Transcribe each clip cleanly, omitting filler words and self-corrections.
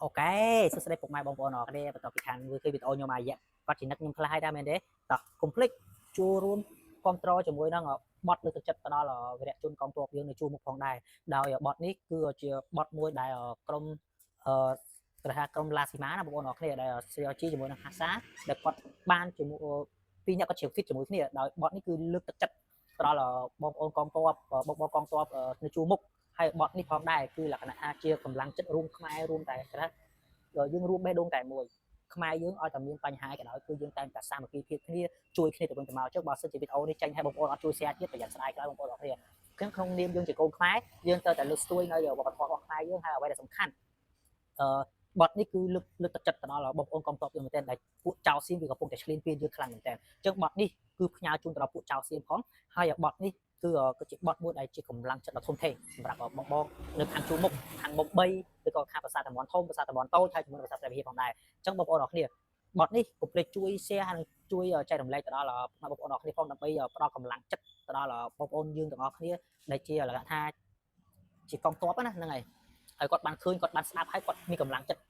អូខេសួស្តីពុកម៉ែបងប្អូនអរគ្នាបន្តពីខាងមើលឃើញវីដេអូខ្ញុំមកគាត់ជានិតខ្ញុំខ្លះហើយដែរមែនទេតោះកុំភ្លេចចូលរួមគ្រប់គ្រងជាមួយនឹងបតលើកទឹកចិត្តទៅដល់វីរៈជនកងទ័ពយើងនៅជួរមុខផងដែរដោយបតនេះគឺជាបតមួយដែលក្រុមគេថាក្រុមឡាស៊ីម៉ាណាបងប្អូនអរគ្នាដែល CRG ជាមួយនឹងហាសាដែលគាត់បានជាមួយពីរអ្នកគាត់ជិះ fit ជាមួយគ្នាដោយបតនេះគឺលើកទឹកចិត្តទៅដល់បងប្អូនកងទ័ពបងកងទ័ពនៅជួរមុខហើយបតនេះផងដែរគឺលក្ខណៈថាជាកម្លាំងចិត្តរួមខ្មែររួមតែគេថាយើងរួមបេះដូងតែមួយខ្មែរយើងឲ្យតែមានបញ្ហាក៏ដោយគឺយើងតែងតែសាមគ្គីភាពគ្នាជួយគ្នាទៅវិញទៅមកចុះបើសិនជាវីដេអូនេះចេញឲ្យបងប្អូនអត់ជួយ share ទៀតប្រយ័ត្នស្ដាយក្រោយបងប្អូនអរគ្នាក្នុងនាមយើងជាកូនខ្មែរយើងត្រូវតែលើកស្ទួយនៅវប្បធម៌របស់ខ្មែរយើងហើយអ្វីដែលសំខាន់បទនេះគឺលើកទឹកចិត្តទៅដល់បងប្អូនកងទ័ពយើងមែនទែនដែលពួកចៅសៀមវាកំពុងតែឆ្លៀនពៀនយើងខ្លាំងមែនទែនអញ្ចឹងបទនេះគឺផ្ញើជូនទៅដល់ពួកចៅសៀមផងហើយបទនេះគឺជាបទមួយដែលជាកម្លាំងចិត្តដ៏ធំធេងសម្រាប់បងនៅខាងជួរមុខខាងមុខ3ឬក៏ខាងប្រាសាទតំបន់ធំប្រាសាទតំបន់តូចហើយជាមួយនឹងប្រាសាទព្រះវិហារផងដែរអញ្ចឹងបងប្អូនអរគ្នាបទនេះកុំភ្លេចជួយ share ហើយជួយចែករំលែកទៅដល់បងប្អូនអរគ្នាផងដើម្បីផ្ដល់កម្លាំងចិត្តទៅដល់បងប្អូនយើងទាំងអស់គ្នាដែលជាលក្ខណៈថាជាកងទ័ពណាហ្នឹងហើយហើយគាត់បានឃើញគាត់បានស្ដាប់ហើយគាត់មានកម្លាំងចិត្ត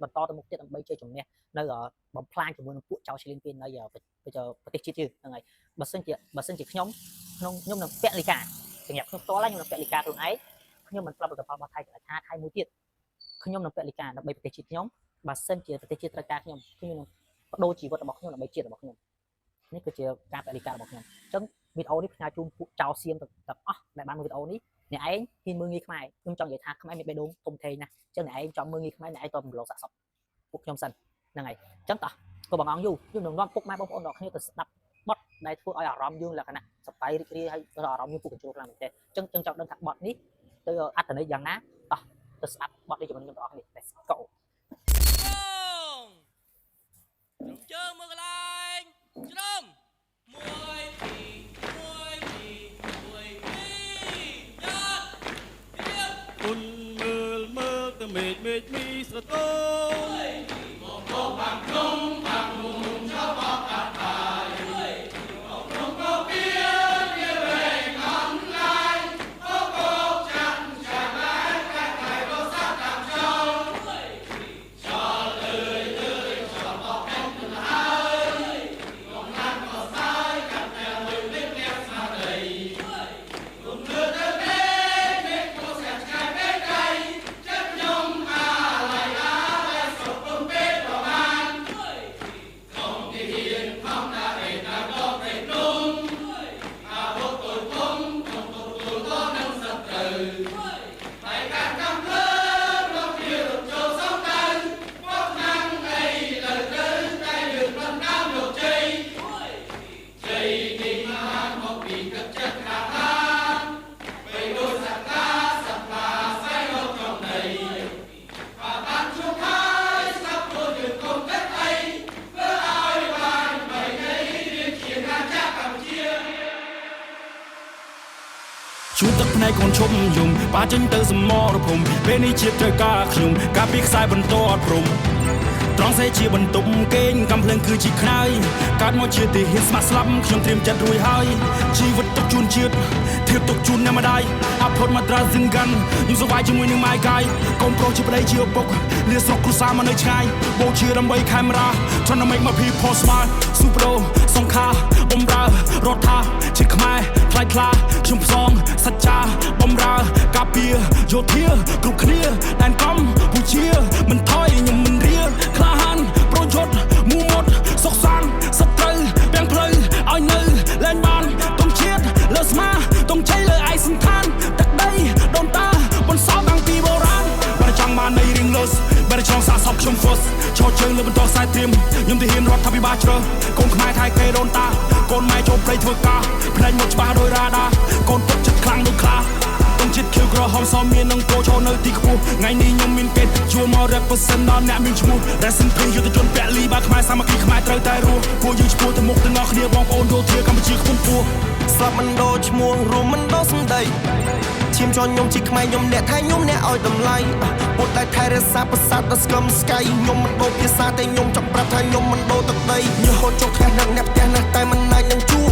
បន្តទៅមុខទៀតដើម្បីជួយជំនះនៅបំផ្លាញជាមួយនឹងពួកចៅឆ្លៀនពៀននៅប្រទេសជាតិយើងហ្នឹងហើយបើសិនជាខ្ញុំនឹងពលិកាសម្រាប់ខ្ញុំផ្ទាល់ខ្ញុំនឹងពលិកាខ្លួនឯងខ្ញុំមិនប្រាប់លទ្ធផលរបស់ថៃថាថៃមួយទៀតខ្ញុំនឹងពលិកាដើម្បីប្រទេសជាតិខ្ញុំបើសិនជាប្រទេសជាតិត្រូវការខ្ញុំនឹងបដូរជីវិតរបស់ខ្ញុំដើម្បីជាតិរបស់ខ្ញុំនេះគឺជាការពលិការបស់ខ្ញុំអញ្ចឹងវីដេអូនេះផ្សាយជូនពួកចៅសៀមទាំងអស់ដែលបានមើលវីដេអូនេះអ្នកឯងហ៊ានមើលងាយខ្មែរខ្ញុំចង់និយាយថាខ្មែរមានបេះដូងធំធេងណាស់អញ្ចឹងអ្នកឯងចង់មើលងាយខ្មែរអ្នកឯងតរំលោភសាកសពពួកខ្ញុំសិនហ្នឹងហើយអញ្ចឹងតោះក៏បងអង្គយូខ្ញុំនឹងនាំពុកម៉ែបងប្អូនដល់គ្នាទៅស្ដាប់បទដែលធ្វើឲ្យអារម្មណ៍យើងលក្ខណៈសប្បាយរីករាយហើយអារម្មណ៍យើងពុកកញ្ជ្រោះខ្លាំងមែនទេអញ្ចឹងចង់ដឹងថាបទនេះទៅអត្ថន័យយ៉ាងណាតោះទៅស្ដាប់បទនេះជាមួយខ្ញុំទាំងអស់គ្នា Let's go ជើងមើលកន្លែងជ្រុំមួយពីរយ៉ាត់គុណមើលទៅមេឃមីស្រទន់មកបាំខ្ញុំបាំមុំចោលបោកកាត់បាយមកក្រុមក៏ពីវាវែងអន់ឡាយអូកោចាក់ចាក់ឡាយកាត់ហើយរសាតាមចោលចោលអើយចោលបោកខ្ញុំទៅហើយក្នុងណាត់ក៏ស្ដាយកាត់តែលើកនេះអ្នកស្មារតីគុំលើទៅមេឃក៏ស្អាតឆ្ងាយពេកដៃចិត្តខ្ញុំអាឡៃសុខពំពេកប្រមាណក្នុងទីហ៊ានខំដាក់ឯណាដល់ព្រៃភ្នំអាវុធទូលធំក្នុងទទួលក៏នឹងសត្រូវតែការកំភ្លើងរកជារត់ចូលសំដៅមកណាំងអីលើត្រូវតែយើងបានដើមយកជ័យជ័យនេះបានមកពីទឹកចិត្តខាងឡានបីដូចសក្តាសប្តាស្វែងរកចំណីបានជួបហើយស្ដាប់ព្រោះយើងកុំគិតអីធ្វើឲ្យបានបីនៃរៀនជាណាចក្រកម្ពុជាជួទឹកភ្នែកកូនឈុំយំបាចេញទៅសមរភូមិពេលនេះជាត្រូវការខ្ញុំការពីខ្សែបន្តអត់ព្រំត្រង់សេជាបន្ទប់គេងកំភ្លើងគឺជាខ្នើយកើតមកជាទីហ៊ានស្មាក់ស្លាប់ខ្ញុំត្រៀមចិត្តរួចហើយជីវិតទុកជូនជាតិធៀបទុកជូនអ្នកម្ដាយអផុតមកត្រាសឹងកាន់ខ្ញុំសប្បាយជាមួយនឹងម៉ាយកាយកូនប្រុសជាប្តីជាឪពុកលាស្រុកគ្រួសារមកនៅឆ្ងាយបូជាដើម្បីខេមរាទ្រន់ make my people smile ស៊ូប្រូសង្ខាបំរើរដ្ឋាជាខ្មែរថ្លៃថ្លាខ្ញុំផ្សងសច្ចាបំរើការពារយោធាគ្រប់គ្នាដែនកំពូជាមិនថយខ្ញុំមិនរៀលក្លាហានប្រយុទ្ធមូមុតសុខសាន្តសត្រូវទាំងផ្លូវឲ្យនៅលែងបានទុំជាតិលើស្មាទុំជ័យលើឯសន្តានទឹកដីដូនតាបន្សល់តាំងពីបុរាណបើចង់បាននៃរៀងលើសបើចង់សាកសពខ្ញុំ first ឈរជើងលើបន្តខ្សែត្រៀមខ្ញុំទៅហ៊ានរដ្ឋាភិបាលជ្រើកូនខ្មែរថៃគេដូនតាកូនម៉ែចូលព្រៃធ្វើការផ្នែកមកច្បាស់ដោយរ៉ាដាកូនទឹកចិត្តខ្លាំងដូចខ្លាទុំជាតិខៀវក្រហមសមមាននឹងគោចូលនៅទីខ្ពស់ថ្ងៃនេះខ្ញុំមានពេទ្យជួមក represent ដល់អ្នកមានឈ្មោះ Racing Pin យុទ្ធជនពលីបាខ្មែរសាមគ្គីខ្មែរត្រូវតែរស់ពួកយើងឈ្មោះទៅមុខទាំងអស់គ្នាបងប្អូនយោធាកម្ពុជាខ្ពង់ខ្ពស់ស្លាប់មិនដូរឈ្មោះរួមមិនដូរសម្ដីឈាមជន់ខ្ញុំជាខ្មែរខ្ញុំអ្នកថៃខ្ញុំអ្នកឲ្យតម្លៃពុតតែថែរក្សាប្រាសាទដល់ស្គមស្កៃខ្ញុំមិនដូរភាសាតែខ្ញុំចង់ប្រាប់ថាខ្ញុំមិនដូរទឹកដីញើសកូនចុកខ្លះនឹងអ្នកផ្ទះណាស់តែមិនអាចនឹងជួប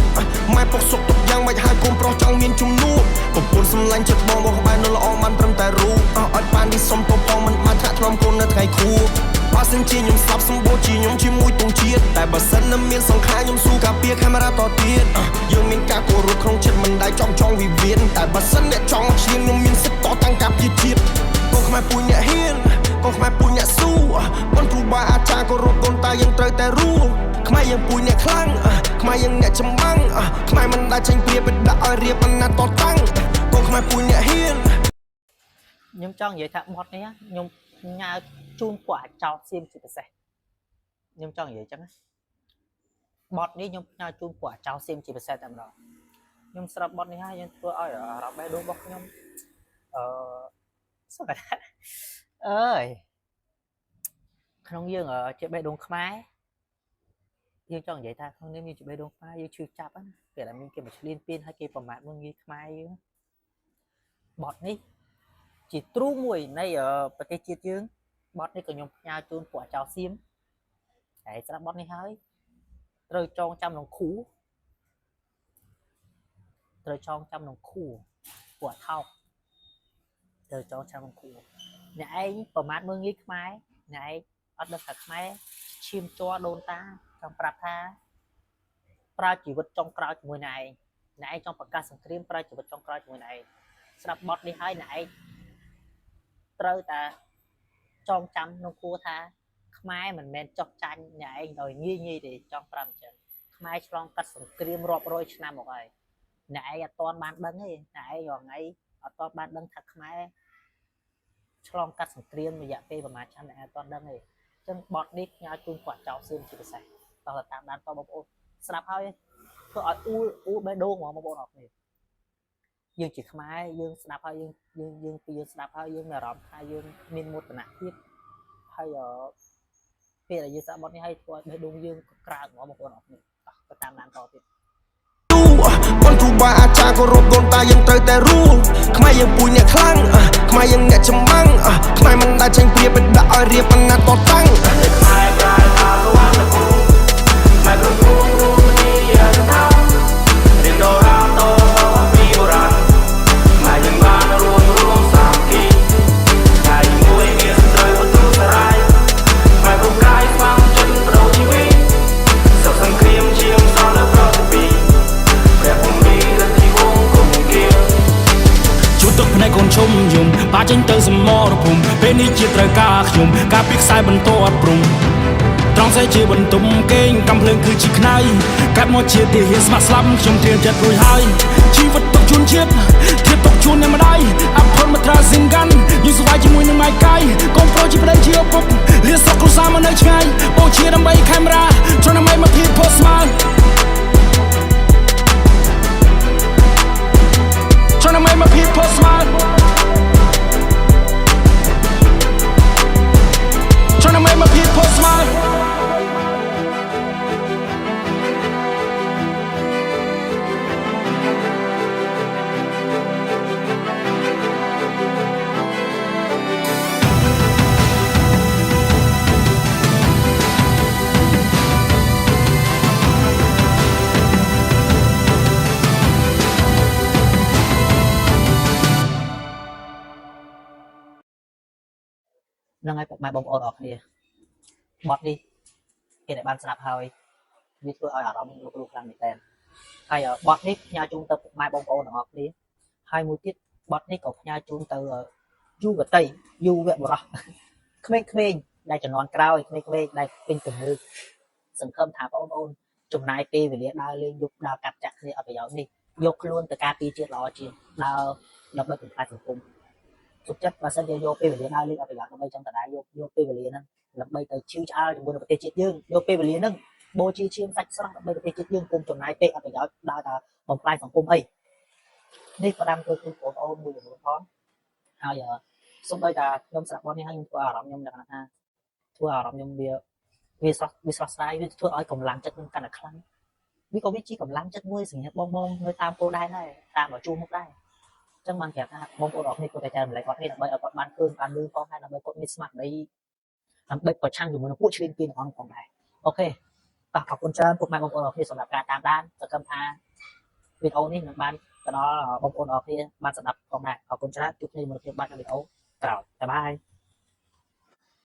ម៉ែពុកសុកទុកយ៉ាងមិនហើយកូនប្រុសចង់មានជំនួសកំពុងសម្លាញ់ចិត្តបងក្បែរនៅល្អមិនត្រឹមតែរូបឲ្យបាននេះសុំទៅផងមិនបានថ្នាក់ថ្នមកូននៅថ្ងៃ ថ្ងៃខួបបើសិនជាខ្ញុំស្លាប់សម្បូរជាខ្ញុំជាមួយទងជាតិតែបើសិននៅមានសង្ខារខ្ញុំស៊ូការពារកាមេរ៉ាតទៀតយើងមានការគោរពក្នុងចិត្តមិនដែលចង់វិវាទតែបើសិនអ្នកចង់មកឈ្លានខ្ញុំមានសិទ្ធិតតាំងការពារជាតិកូនខ្មែរពូជអ្នកហ៊ានកូនខ្មែរពូជអ្នកស៊ូប៉ុនគ្រូបាអាចារ្យគោរពកូនតាយើងត្រូវតែរួលខ្មែរយើងពូជអ្នកខ្លាំងខ្មែរយើងអ្នកចម្បាំងខ្មែរមិនដែលចេញព្រាបទៅដាក់ឲ្យរៀបអាណត្តិតតាំងកូនខ្មែរពូជអ្នកហ៊ានខ្ញុំចង់និយាយថាបត់នេះខ្ញុំញ៉ាជូនពួកអាចោលសៀមជាពិសេសខ្ញុំចង់និយាយចឹងបត់នេះខ្ញុំញ៉ាជូនពួកអាចោលសៀមជាពិសេសតែម្ដងខ្ញុំស្រាប់បត់នេះហើយយើងធ្វើឲ្យអារម្មណ៍បេះដូងរបស់ខ្ញុំសុខតែអើយក្នុងយើងជាបេះដូងខ្មែរយើងចង់និយាយថាក្នុងនេះមានជាបេះដូងខ្មែរយើងឈឺចាប់ណាពេលដែលមានគេមកឈ្លានពានហើយគេប្រមាថមើលងាយខ្មែរយើងបត់នេះជាទ្រូងមួយនៃប្រទេសជាតិយើងបត់នេះក៏ខ្ញុំផ្ញើជូនពួកចៅសៀមហើយស្រាប់បត់នេះហើយត្រូវចងចាំក្នុងខួរត្រូវចងចាំក្នុងខួរពួកថោកត្រូវចងចាំក្នុងខួរអ្នកឯងប្រមាថមើលងាយខ្មែរអ្នកឯងអត់ដឹងថាខ្មែរឈាមជ័រដូនតាចង់ប្រាប់ថាប្រើជីវិតចុងក្រោយជាមួយអ្នកឯងចង់ប្រកាសសង្គ្រាមប្រើជីវិតចុងក្រោយជាមួយអ្នកឯងស្រាប់បត់នេះហើយអ្នកឯងត្រូវតែចងចាំក្នុងគួរថាខ្មែរមិនមែនចុះចាញ់អ្នកឯងដោយងាយងាយទេចង់ប្រាប់អញ្ចឹងខ្មែរឆ្លងកាត់សង្គ្រាមរាប់រយឆ្នាំមកហើយអ្នកឯងអត់ទាន់បានដឹងទេអ្នកឯងរងថ្ងៃអត់ទាន់បានដឹងថាខ្មែរឆ្លងកាត់សង្គ្រាមរយៈពេលប្រហែលឆ្នាំអ្នកឯងអត់ទាន់ដឹងទេអញ្ចឹងបត់នេះញ៉ាជូនគាត់ចោលសៀមជាពិសេសតោះតាមដានតបងប្អូនស្ដាប់ហើយធ្វើឲ្យអ៊ូបេះដូងហ្មងបងប្អូនអរគ្នាយើងជាខ្មែរយើងស្ដាប់ហើយយើងពីយើងស្ដាប់ហើយយើងមានអារម្មណ៍ថាយើងមានមោទនភាពហើយពេលដែលយើងស្ដាប់បទនេះហើយធ្វើឲ្យបេះដូងយើងក្រើកហ្មងបងប្អូនអរគ្នាទៅតាមដានតទៀតប៉ុនគ្រូបាអាចារ្យគោរពកូនតាយើងត្រូវតែរួលខ្មែរយើងពូជអ្នកខ្លាំងខ្មែរយើងអ្នកចម្បាំងខ្មែរមិនដែលចេញព្រាបទៅដាក់ឲ្យរៀបអាណត្តិតតាំងខ្មែរក្រៅថាស្វាតគូខ្មែរគ្រប់គ្រងរួមគ្នាយ៉ាងថារៀនរ៉ាតោពីបុរាណខ្មែរយើងបានរួមសាមគ្គីតែមួយមានត្រូវបន្ទូសរាយខ្មែរគ្រប់កាយស្វាងចិនបដូរជីវិតសុខសង្គ្រាមជាងសល់នៅប្រតិពីជួបទឹកភ្នែកកូនឈុំយំបាចេញទៅសមរភូមិពេលនេះជាត្រូវការខ្ញុំការពីខ្សែបន្តអត់ព្រំត្រង់ស្អីជាបន្ទុំគេងកំភ្លើងគឺជាខ្នើយកាត់មកជាទាហានស្ម័គ្រស្លាប់ខ្ញុំត្រៀមចិត្តរួចហើយជីវិតទុកជូនជាតិធៀបទុកជូនអ្នកម្ដាយអភ័យមកត្រាសិងកាន់យូរស្វាយជាមួយនឹងម៉ៃកាយកូនប្រុសជាប្តីជាឪពុកលៀសសុខគ្រួសារមកនៅឆ្ងាយអូជាដើម្បីខេមរាត្រង់ដើម្បីមកភីផូស្មាល់Trying to make my people smile. Trying to make my people smile. ហ្នឹងហើយពុកម៉ែបងប្អូនអរគ្នាបទនេះគេដែលបានស្ដាប់ហើយវាធ្វើឲ្យអារម្មណ៍លោកគ្រូខ្លាំងមែនតើហើយបទនេះផ្ញើជូនទៅពុកម៉ែបងប្អូនទាំងអស់គ្នាហើយមួយទៀតបទនេះក៏ផ្ញើជូនទៅយុវតីយុវបុរសក្មេងៗដែលជំនាន់ក្រោយក្មេងៗដែលពេញទំនើបសង្ឃឹមថាបងប្អូនចំណាយពេលវេលាដើរលេងយប់ដើរកាត់ចាក់គ្នាអត់ប្រយោជន៍នេះយកខ្លួនទៅការពារជាតិល្អជាងដើរដើម្បីបំផាត់សង្គមសុខចិត្តបើសិនជាយកពេលវេលាដើរលេងអត់ប្រយោជន៍ដើម្បីចង់តដែរយកពេលវេលាហ្នឹងដើម្បីទៅឈឺឆ្អើលជាមួយនឹងប្រទេសជាតិយើងយកពេលវេលាហ្នឹងបូជាឈាមសាច់ស្រស់ដើម្បីប្រទេសជាតិយើងគុំចំណាយពេលអត់ប្រយោជន៍ដើរតែបំផ្លាញសង្គមអីនេះក៏ដាំធ្វើគឺបងប្អូនមួយចំនួនផងហើយសូមឲ្យតែខ្ញុំស្ដាប់បទនេះហើយខ្ញុំធ្វើអារម្មណ៍ខ្ញុំលក្ខណៈថាធ្វើអារម្មណ៍ខ្ញុំវាស្រស់ស្រាយវាធ្វើឲ្យកម្លាំងចិត្តខ្ញុំកាន់តែខ្លាំងវាក៏វាជាកម្លាំងចិត្តមួយសម្រាប់បងនៅតាមគោលដៅដែរតាមមកជួបមុខដែរអញ្ចឹងបានប្រាប់ថាបងប្អូនអរគ្នាគាត់តែចែករំលែកគាត់នេះដើម្បីឲ្យគាត់បានឃើញបានលឺផងហើយដើម្បីគាត់មានស្មារតីដើម្បីប្រឆាំងជាមួយនឹងពួកឈ្លានពានទាំងអស់ផងដែរអូខេតោះអរគុណច្រើនពុកម៉ែបងប្អូនអរគ្នាសម្រាប់ការតាមដានសង្ឃឹមថាវីដេអូនេះនឹងបានទៅដល់បងប្អូនអរគ្នាបានស្ដាប់ផងដែរអរគុណច្រើនជួបគ្នាមួយទៀតបានក្នុងវីដេអូក្រោយបាយបាយ